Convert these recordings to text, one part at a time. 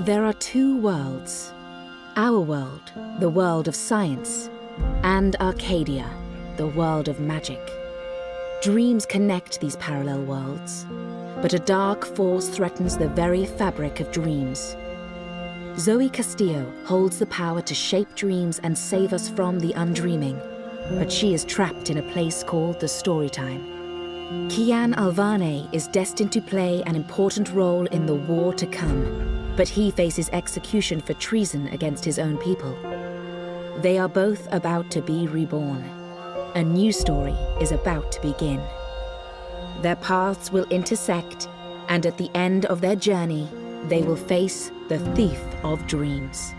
There are two worlds. Our world, the world of science, and Arcadia, the world of magic. Dreams connect these parallel worlds, but a dark force threatens the very fabric of dreams. Zoe Castillo holds the power to shape dreams and save us from the undreaming, but she is trapped in a place called the Storytime. Kian Alvane is destined to play an important role in the war to come, but he faces execution for treason against his own people. They are both about to be reborn. A new story is about to begin. Their paths will intersect, and at the end of their journey, they will face the thief of dreams.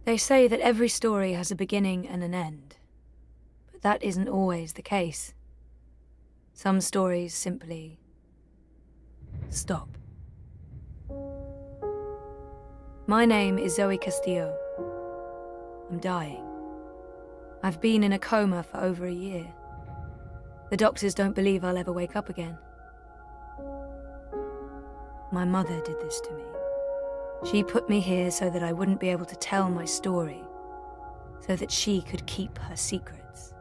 They say that every story has a beginning and an end, but that isn't always the case. Some stories simply stop. My name is Zoe Castillo. I'm dying. I've been in a coma for over a year. The doctors don't believe I'll ever wake up again. My mother did this to me. She put me here so that I wouldn't be able to tell my story, so that she could keep her secrets.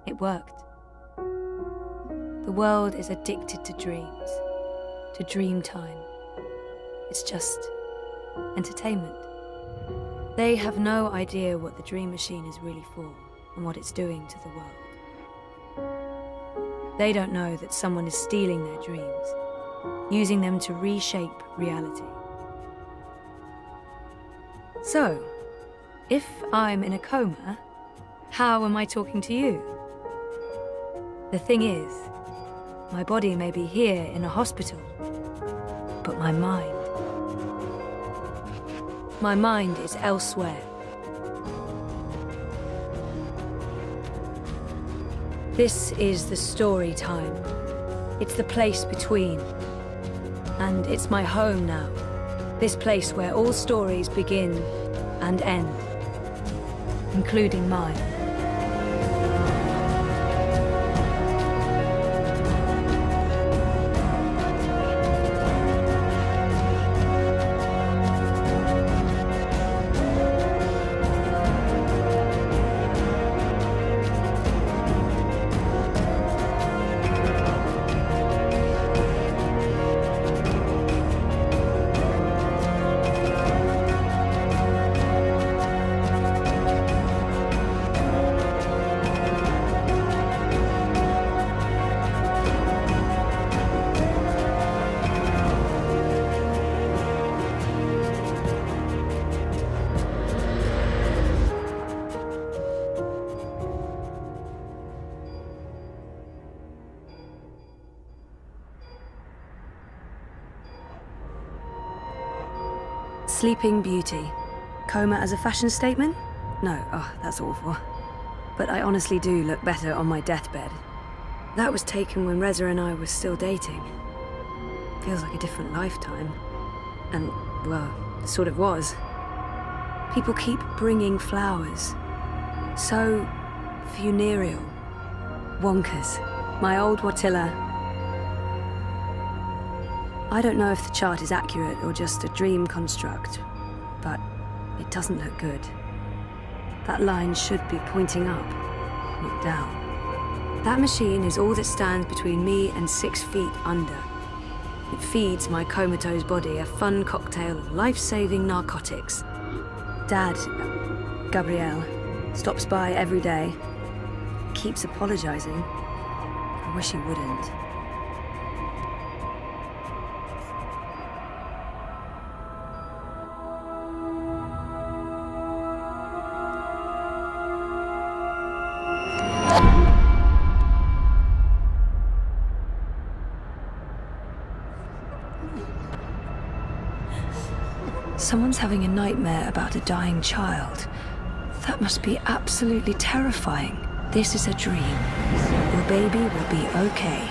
It worked. The world is addicted to dreams, to dream time. It's just entertainment. They have no idea what the dream machine is really for and what it's doing to the world. They don't know that someone is stealing their dreams, using them to reshape reality. So, if I'm in a coma, how am I talking to you? The thing is, my body may be here in a hospital, but my mind is elsewhere. This is the story time. It's the place between. And it's my home now. This place where all stories begin and end, including mine. Sleeping Beauty. Coma as a fashion statement? No, that's awful. But I honestly do look better on my deathbed. That was taken when Reza and I were still dating. Feels like a different lifetime. And, well, it sort of was. People keep bringing flowers. So funereal. Wonkers. My old Watilla. I don't know if the chart is accurate or just a dream construct, but it doesn't look good. That line should be pointing up, not down. That machine is all that stands between me and 6 feet under. It feeds my comatose body a fun cocktail of life-saving narcotics. Dad, Gabrielle, stops by every day. Keeps apologizing. I wish he wouldn't. Someone's having a nightmare about a dying child. That must be absolutely terrifying. This is a dream. Your baby will be okay.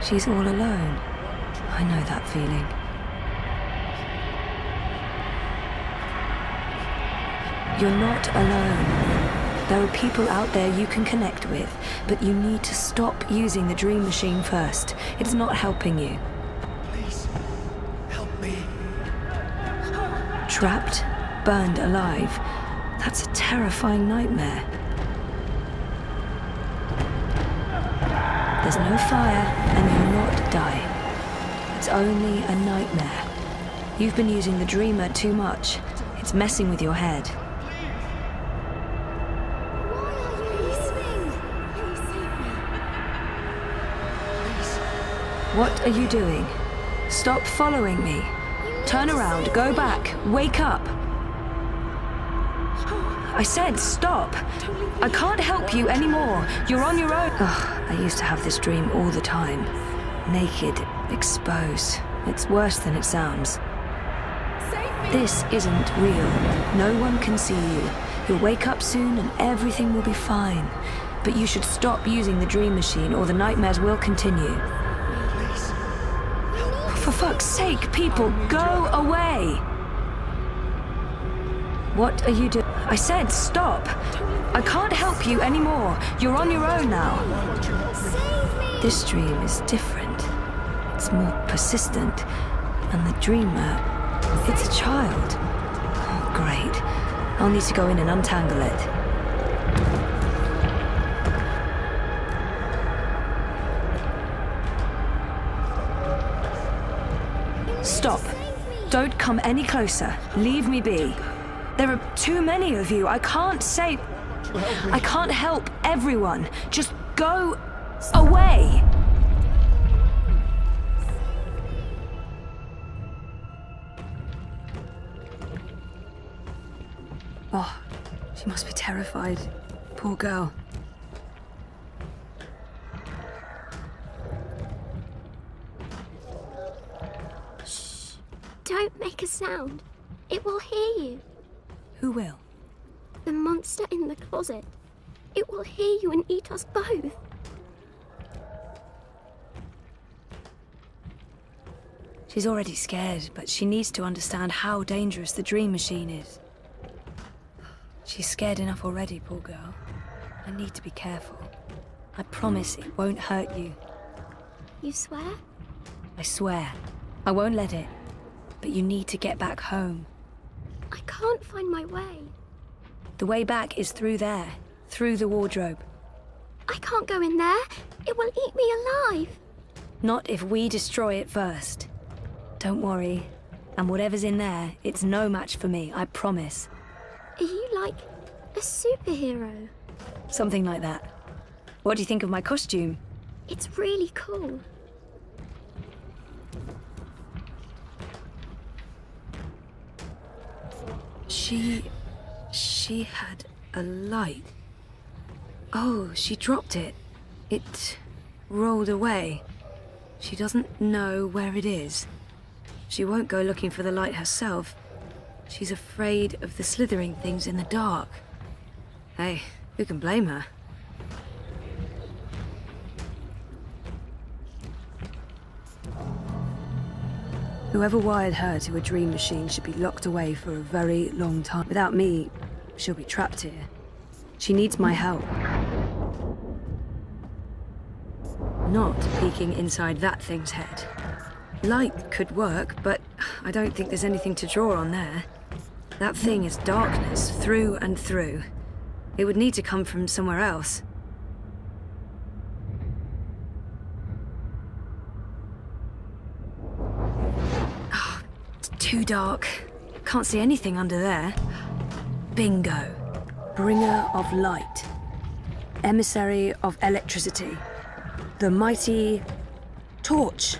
She's all alone. I know that feeling. You're not alone. There are people out there you can connect with, but you need to stop using the dream machine first. It's not helping you. Please, help me. Trapped, burned alive. That's a terrifying nightmare. There's no fire, and you're not dying. It's only a nightmare. You've been using the dreamer too much. It's messing with your head. What are you doing? Stop following me. Turn around, go back, wake up. I said stop. I can't help you anymore. You're on your own. I used to have this dream all the time. Naked, exposed. It's worse than it sounds. This isn't real. No one can see you. You'll wake up soon and everything will be fine. But you should stop using the dream machine or the nightmares will continue. Please. For fuck's sake, people, go away! What are you doing? I said stop! I can't help you anymore. You're on your own now. This dream is different. It's more persistent. And the dreamer, it's a child. Oh, great. I'll need to go in and untangle it. Stop. Don't come any closer. Leave me be. There are too many of you. I can't save... I can't help everyone. Just go away. Oh, she must be terrified. Poor girl. Shh. Don't make a sound. It will hear you. Who will? The monster in the closet. It will hear you and eat us both. She's already scared, but she needs to understand how dangerous the dream machine is. She's scared enough already, poor girl. I need to be careful. I promise it won't hurt you. You swear? I swear. I won't let it. But you need to get back home. I can't find my way. The way back is through there, through the wardrobe. I can't go in there. It will eat me alive. Not if we destroy it first. Don't worry. And whatever's in there, it's no match for me, I promise. Are you like a superhero? Something like that. What do you think of my costume? It's really cool. She had a light. Oh, she dropped it. It rolled away. She doesn't know where it is. She won't go looking for the light herself. She's afraid of the slithering things in the dark. Hey, who can blame her? Whoever wired her to a dream machine should be locked away for a very long time. Without me, she'll be trapped here. She needs my help. Not peeking inside that thing's head. Light could work, but I don't think there's anything to draw on there. That thing is darkness, through and through. It would need to come from somewhere else. Oh, it's too dark. Can't see anything under there. Bingo. Bringer of light. Emissary of electricity. The mighty torch.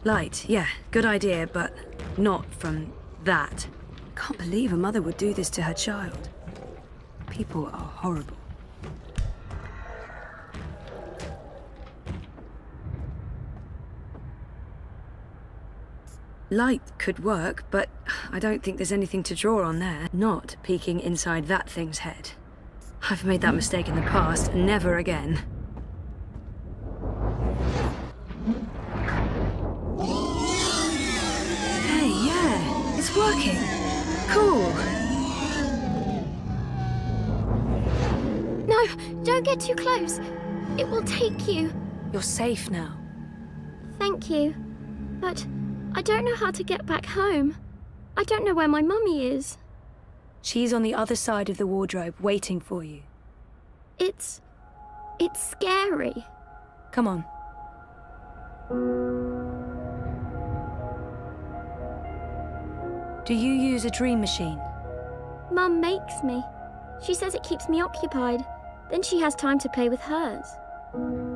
Light, yeah, good idea, but not from that. Can't believe a mother would do this to her child. People are horrible. Light could work, but I don't think there's anything to draw on there. Not peeking inside that thing's head. I've made that mistake in the past, never again. Hey, yeah, it's working. Cool. No, don't get too close. It will take you. You're safe now. Thank you. But I don't know how to get back home. I don't know where my mummy is. She's on the other side of the wardrobe, waiting for you. It's scary. Come on. Do you use a dream machine? Mum makes me. She says it keeps me occupied. Then she has time to play with hers.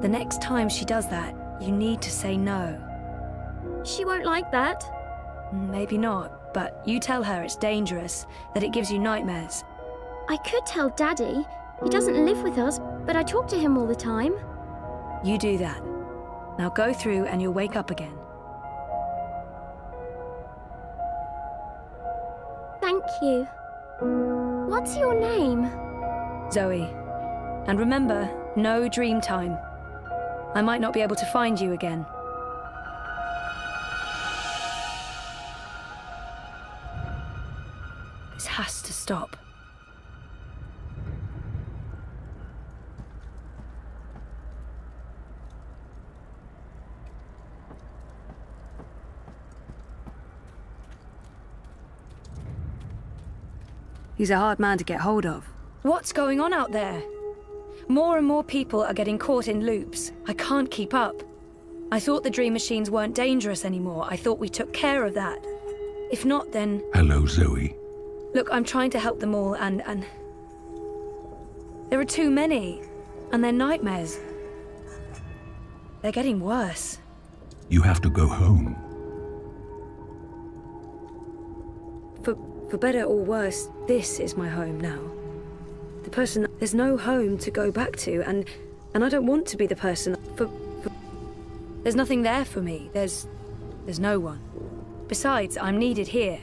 The next time she does that, you need to say no. She won't like that. Maybe not, but you tell her it's dangerous, that it gives you nightmares. I could tell Daddy. He doesn't live with us, but I talk to him all the time. You do that. Now go through and you'll wake up again. Thank you. What's your name? Zoe. And remember, no dream time. I might not be able to find you again. This has to stop. He's a hard man to get hold of. What's going on out there? More and more people are getting caught in loops. I can't keep up. I thought the dream machines weren't dangerous anymore. I thought we took care of that. If not, then... Hello, Zoe. Look, I'm trying to help them all, and... There are too many. And they're nightmares. They're getting worse. You have to go home. For better or worse, this is my home now. The person... There's no home to go back to, and I don't want to be the person... There's nothing there for me. There's no one. Besides, I'm needed here.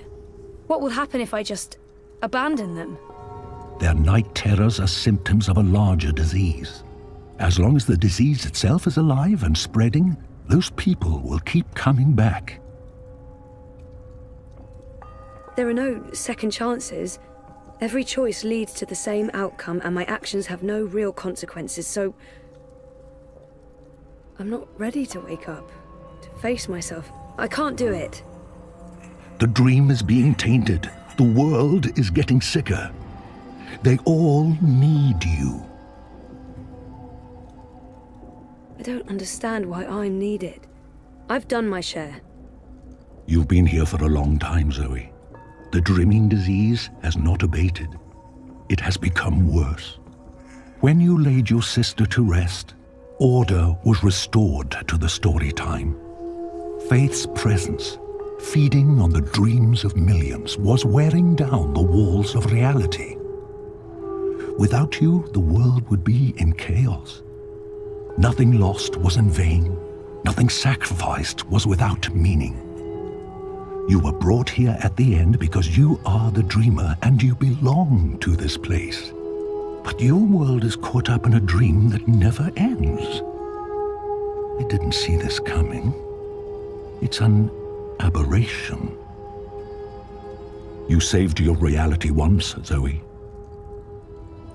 What will happen if I just abandon them? Their night terrors are symptoms of a larger disease. As long as the disease itself is alive and spreading, those people will keep coming back. There are no second chances. Every choice leads to the same outcome, and my actions have no real consequences, so... I'm not ready to wake up, to face myself. I can't do it. The dream is being tainted. The world is getting sicker. They all need you. I don't understand why I'm needed. I've done my share. You've been here for a long time, Zoe. The dreaming disease has not abated. It has become worse. When you laid your sister to rest, order was restored to the story time. Faith's presence, feeding on the dreams of millions, was wearing down the walls of reality. Without you, the world would be in chaos. Nothing lost was in vain. Nothing sacrificed was without meaning. You were brought here at the end because you are the dreamer and you belong to this place. But your world is caught up in a dream that never ends. I didn't see this coming. It's an aberration. You saved your reality once, Zoe.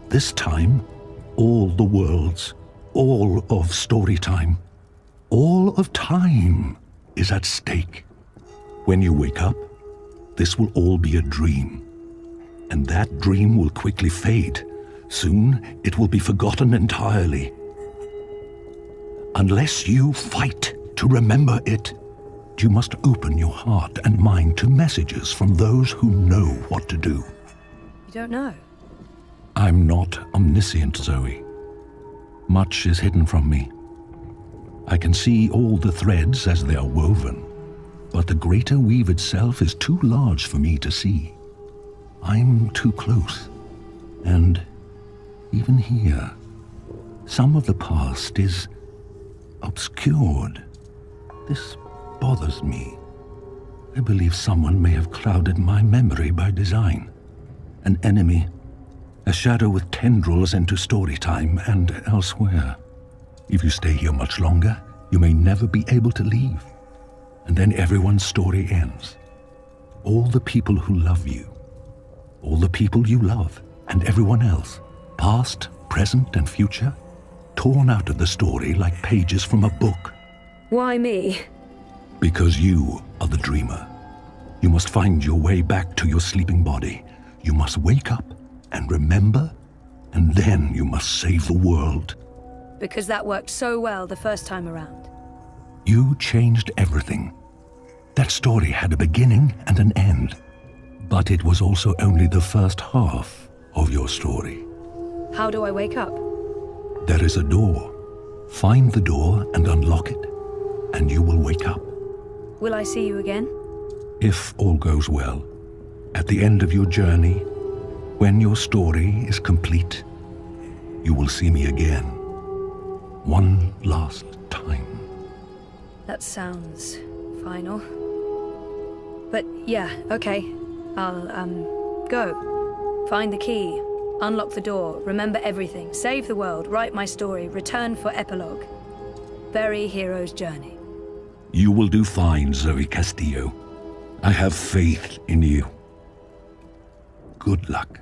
This time, all the worlds, all of story time, all of time is at stake. When you wake up, this will all be a dream. And that dream will quickly fade. Soon, it will be forgotten entirely. Unless you fight to remember it, you must open your heart and mind to messages from those who know what to do. You don't know? I'm not omniscient, Zoe. Much is hidden from me. I can see all the threads as they are woven, but the greater weave itself is too large for me to see. I'm too close, and even here, some of the past is obscured. This bothers me. I believe someone may have clouded my memory by design. An enemy, a shadow with tendrils into story time and elsewhere. If you stay here much longer, you may never be able to leave. And then everyone's story ends. All the people who love you, all the people you love, and everyone else, past, present, and future, torn out of the story like pages from a book. Why me? Because you are the dreamer. You must find your way back to your sleeping body. You must wake up and remember, and then you must save the world. Because that worked so well the first time around. You changed everything. That story had a beginning and an end. But it was also only the first half of your story. How do I wake up? There is a door. Find the door and unlock it, and you will wake up. Will I see you again? If all goes well, at the end of your journey, when your story is complete, you will see me again. One last time. That sounds final. But yeah, okay. I'll, go. Find the key. Unlock the door. Remember everything. Save the world. Write my story. Return for epilogue. Bury hero's journey. You will do fine, Zoe Castillo. I have faith in you. Good luck.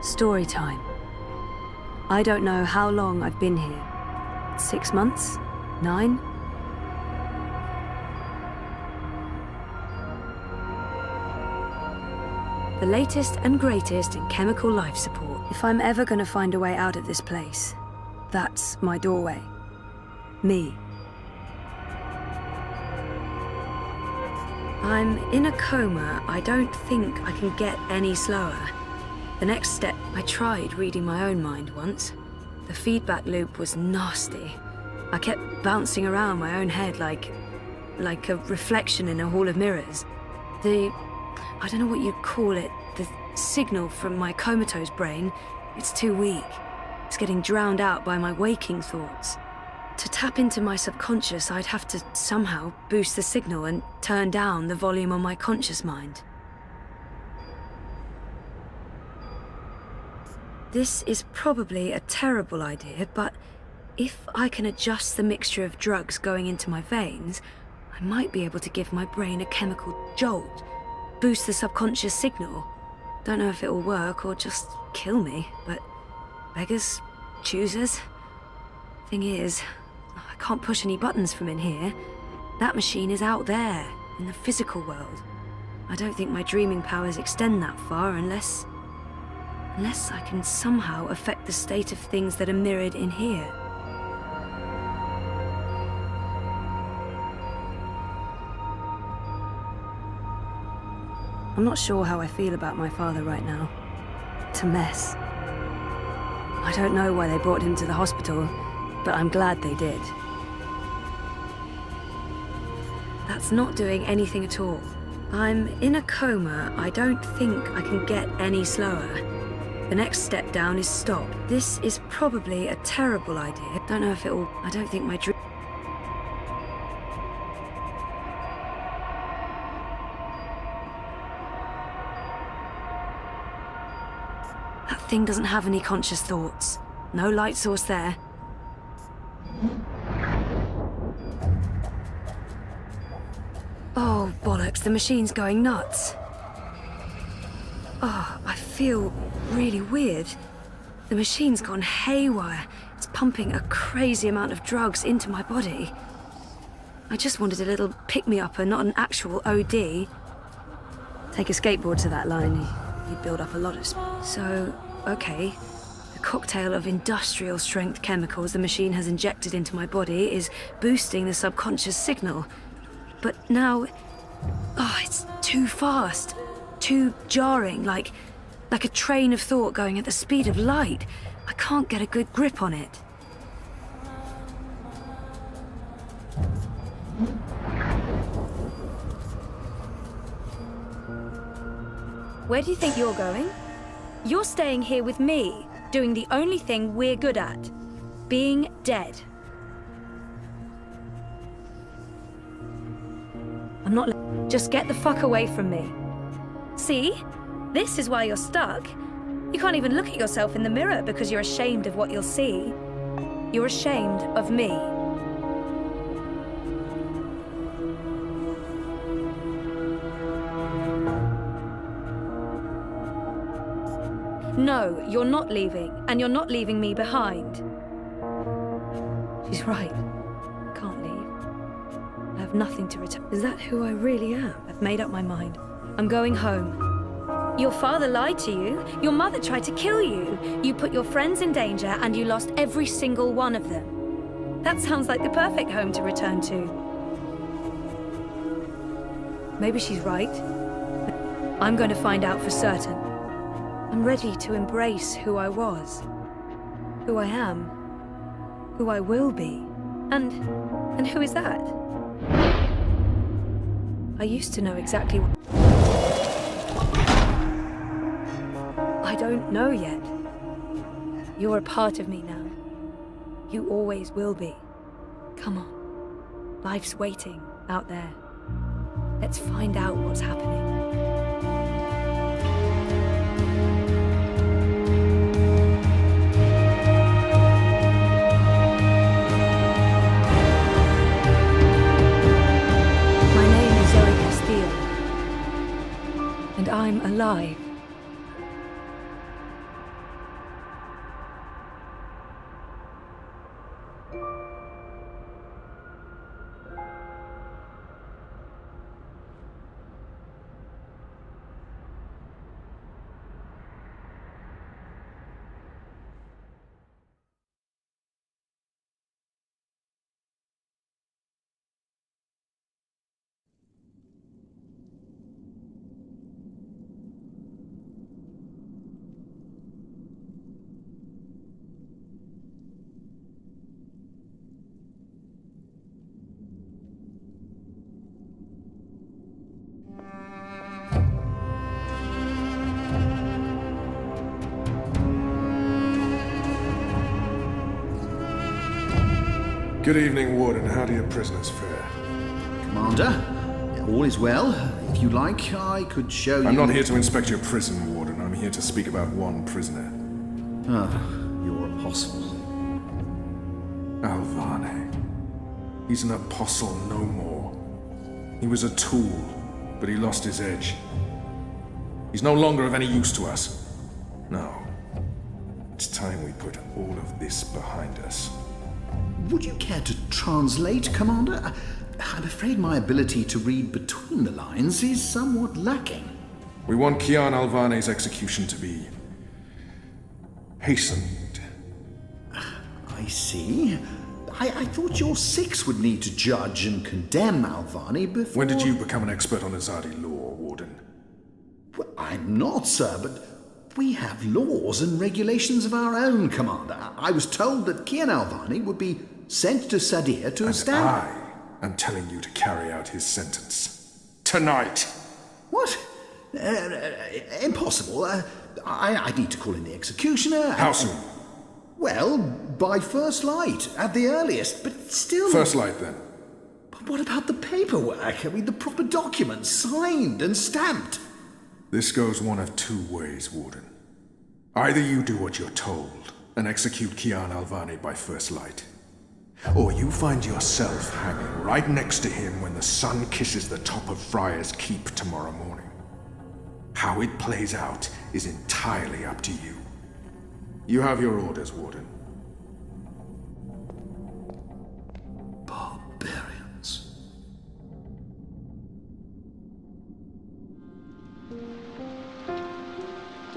Story time. I don't know how long I've been here. 6 months? 9? The latest and greatest in chemical life support. If I'm ever gonna find a way out of this place, that's my doorway. Me. I'm in a coma. I don't think I can get any slower. The next step, I tried reading my own mind once. The feedback loop was nasty. I kept bouncing around my own head like a reflection in a hall of mirrors. I don't know what you'd call it, the signal from my comatose brain, it's too weak. It's getting drowned out by my waking thoughts. To tap into my subconscious, I'd have to somehow boost the signal and turn down the volume on my conscious mind. This is probably a terrible idea, but if I can adjust the mixture of drugs going into my veins, I might be able to give my brain a chemical jolt, boost the subconscious signal. Don't know if it will work or just kill me, but beggars, choosers. Thing is, I can't push any buttons from in here. That machine is out there, in the physical world. I don't think my dreaming powers extend that far unless I can somehow affect the state of things that are mirrored in here. I'm not sure how I feel about my father right now. It's a mess. I don't know why they brought him to the hospital, but I'm glad they did. That's not doing anything at all. I'm in a coma. I don't think I can get any slower. The next step down is stop. This is probably a terrible idea. Don't know if it will... I don't think my dream... That thing doesn't have any conscious thoughts. No light source there. Oh, bollocks, the machine's going nuts. Oh, I feel really weird. The machine's gone haywire. It's pumping a crazy amount of drugs into my body. I just wanted a little pick-me-upper, not an actual OD. Take a skateboard to that line, you'd build up a lot of... So, okay. The cocktail of industrial-strength chemicals the machine has injected into my body is boosting the subconscious signal. But now... Oh, it's too fast. Too jarring, like a train of thought going at the speed of light. I can't get a good grip on it. Where do you think you're going? You're staying here with me, doing the only thing we're good at. Being dead. I'm not... Just get the fuck away from me. See? This is why you're stuck. You can't even look at yourself in the mirror because you're ashamed of what you'll see. You're ashamed of me. No, you're not leaving, and you're not leaving me behind. She's right. I can't leave. I have nothing to return. Is that who I really am? I've made up my mind. I'm going home. Your father lied to you. Your mother tried to kill you. You put your friends in danger and you lost every single one of them. That sounds like the perfect home to return to. Maybe she's right. I'm going to find out for certain. I'm ready to embrace who I was. Who I am. Who I will be? And who is that? I used to know exactly what... I don't know yet. You're a part of me now. You always will be. Come on. Life's waiting out there. Let's find out what's happening. And I'm alive. Good evening, Warden. How do your prisoners fare? Commander, all is well. If you like, I could show you... I'm not here to inspect your prison, Warden. I'm here to speak about one prisoner. Ah, your apostle. Alvane. He's an apostle no more. He was a tool, but he lost his edge. He's no longer of any use to us. No. It's time we put all of this behind us. Would you care to translate, Commander? I'm afraid my ability to read between the lines is somewhat lacking. We want Kian Alvane's execution to be... hastened. I see. I thought your six would need to judge and condemn Alvane before... When did you become an expert on Azadi law, Warden? Well, I'm not, sir, but we have laws and regulations of our own, Commander. I was told that Kian Alvane would be sent to Sadir to stand... I am telling you to carry out his sentence. Tonight! What? Impossible. I need to call in the executioner. How soon? Well, by first light, at the earliest, but still... First light, then. But what about the paperwork? I mean, the proper documents, signed and stamped. This goes one of two ways, Warden. Either you do what you're told and execute Kian Alvane by first light, or you find yourself hanging right next to him when the sun kisses the top of Friar's Keep tomorrow morning. How it plays out is entirely up to you. You have your orders, Warden. Barbarians.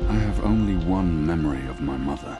I have only one memory of my mother.